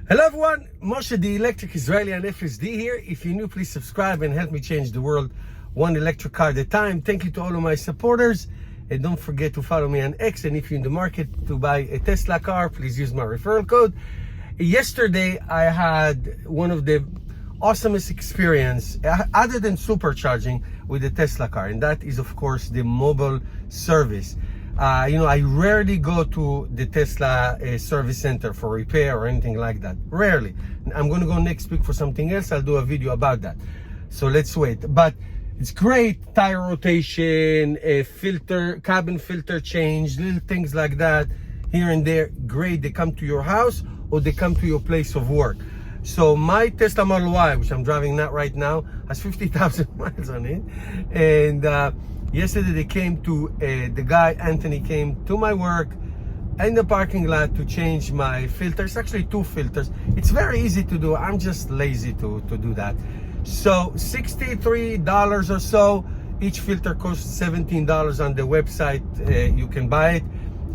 Hello everyone, Moshe the Electric Israeli and FSD here. If you're new, please subscribe and help me change the world one electric car at a time. Thank you to all of my supporters. And don't forget to follow me on X. And if you're in the market to buy a Tesla car, please use my referral code. Yesterday, I had one of the awesomest experience other than supercharging with the Tesla car. And that is, of course, the mobile service. I rarely go to the Tesla service center for repair or anything like that. Rarely. I'm going to go next week for something else. I'll do a video about that. So let's wait. But it's great. Tire rotation, filter, cabin filter change, little things like that here and there. Great. They come to your house or they come to your place of work. So my Tesla Model Y, which I'm driving not right now, has 50,000 miles on it. And yesterday they came to, the guy, Anthony, came to my work in the parking lot to change my filters. Actually, two filters. It's very easy to do. I'm just lazy to do that. So $63 or so. Each filter costs $17 on the website. You can buy it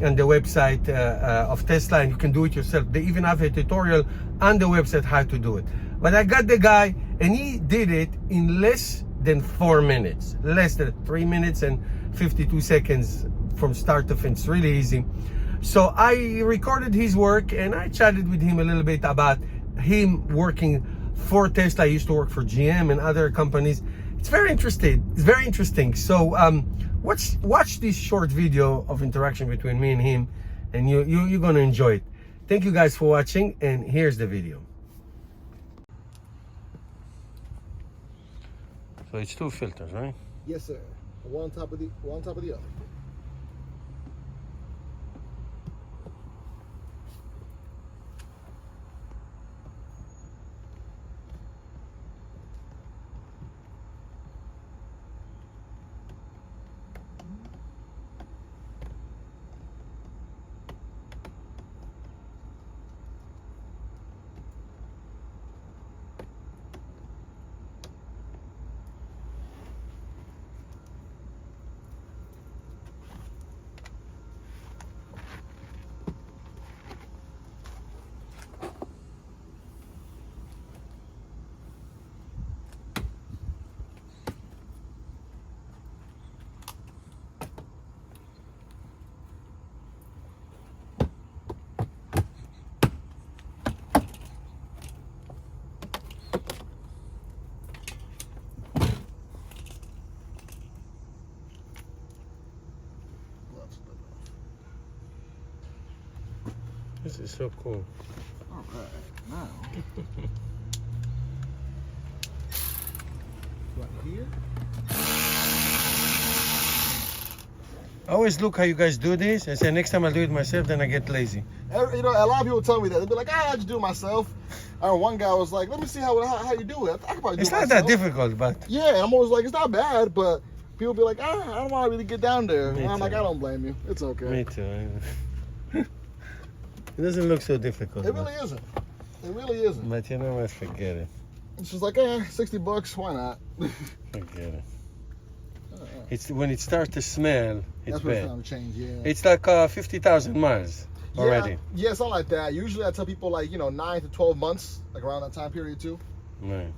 on the website of Tesla, and you can do it yourself. They even have a tutorial on the website how to do it. But I got the guy, and he did it in less than 4 minutes, less than 3 minutes and 52 seconds from start to finish. Really easy. So I recorded his work and I chatted with him a little bit about him working for Tesla. I used to work for GM and other companies. It's very interesting. It's very interesting. So watch this short video of interaction between me and him, and you're gonna enjoy it. Thank you guys for watching, and here's the video. So it's two filters, right? Yes, sir. One on top of the other. This is so cool. All right, now. Right here. I always look how you guys do this and say next time I'll do it myself, then I get lazy. You know, a lot of people tell me that. They'll be like, I just do it myself. One guy was like, let me see how you do it. I can probably do it It's not myself. that difficult, but Yeah, I'm always like, it's not bad, but people be like, I don't want to really get down there. Me And I'm too. like, I don't blame you. It's okay. me too. It doesn't look so difficult. It really isn't. It really isn't. But you know what? Forget it. It's just like, $60, why not? Forget it. It's when it starts to smell, it's That's what it's bad. time to change, yeah. It's like 50,000 miles already. Yeah, something like that. Usually I tell people like, 9 to 12 months, like around that time period too. Right.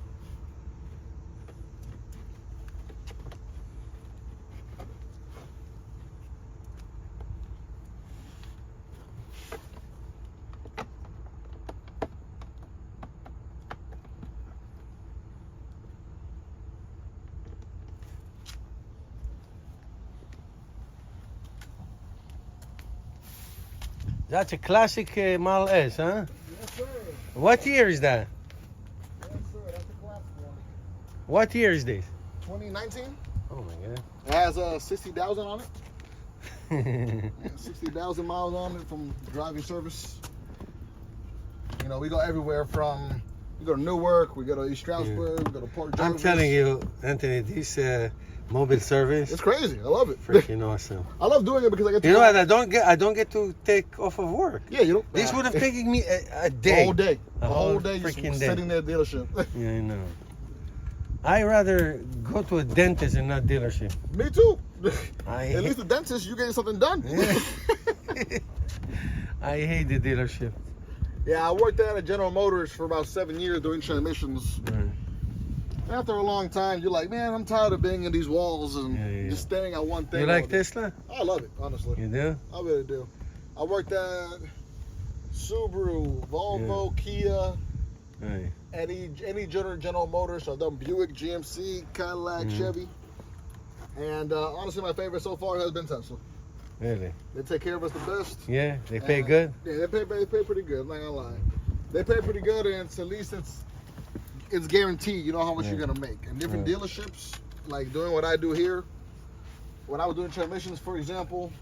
That's a classic Model S, huh? Yes, sir. What year is that? Yes, sir. That's the classic one. What year is this? 2019. Oh my God. It has 60,000 on it. 60,000 miles on it from driving service. We go everywhere from, we go to Newark, we go to East Stroudsburg, we go to Port Jervis. I'm telling you, Anthony, this mobile service, It's crazy. I love it. freaking awesome. I love doing it because I get to You know go- what? I don't get to take off of work. Yeah, you know. This would have taken me a the day. whole day. A The whole whole day just freaking day. sitting there at the dealership. Yeah, I know. I rather go to a dentist and not dealership. Me too. I At least the dentist, you getting something done. Yeah. I hate the dealership. Yeah, I worked at General Motors for about 7 years doing transmissions. Right. After a long time, you're like, man, I'm tired of being in these walls and just staring at one thing. You like all day. Tesla? I love it, honestly. You do? I really do. I worked at Subaru, Volvo, Kia, Right. any General Motors. I've done Buick, GMC, Cadillac, Chevy. And honestly, my favorite so far has been Tesla. Really? They take care of us the best. Yeah, they pay And, good? Yeah, they pay pretty good. I'm not gonna lie. They pay pretty good, and at least it's guaranteed. You know how much you're gonna make. And different dealerships, like doing what I do here. When I was doing transmissions, for example.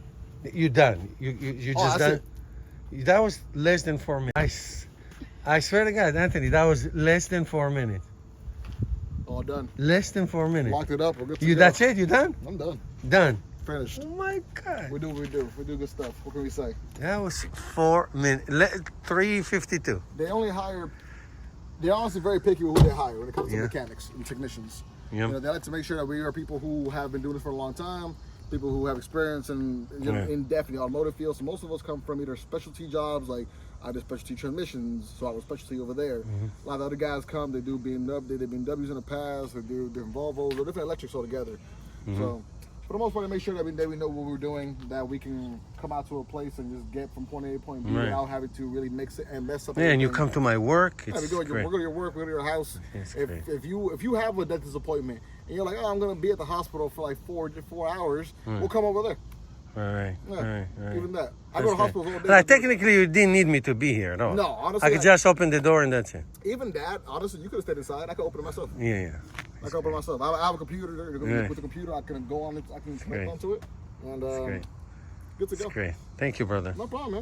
You done. You just done? That was less than 4 minutes. I swear to God, Anthony, that was less than 4 minutes. All done. Less than 4 minutes. Locked it up. We're good to You go. That's it? You done? I'm done. Done. Finished. Oh my God. We do what we do. We do good stuff. What can we say? That was 4 minutes. 3:52. They're honestly very picky with who they hire when it comes to mechanics and technicians. Yep. You know, they like to make sure that we are people who have been doing this for a long time, people who have experience in depth in the automotive field. So most of us come from either specialty jobs, like I did specialty transmissions, so I was specialty over there. A lot of other guys come, they do BMW, they did BMWs in the past, they do different Volvos or different electrics altogether. So for the most part, to make sure that we know what we're doing, that we can come out to a place and just get from point A to point B without having to really mix it and mess up. Yeah, and you come to my work. It's we go great. to your work, we go to your house. If you have a dentist appointment and you're like, oh, I'm gonna be at the hospital for like 4 hours, we'll come over there. All right. Even that. I go to hospitals all day. Like, technically, you didn't need me to be here at all. No, honestly, I could just open the door and that's it. Even that, honestly, you could have stayed inside. I could open it myself. Yeah. I can open it myself. I have a computer there. With the computer, I can go on it. I can connect onto it, and It's great. good to go. It's great. Thank you, brother. No problem, man.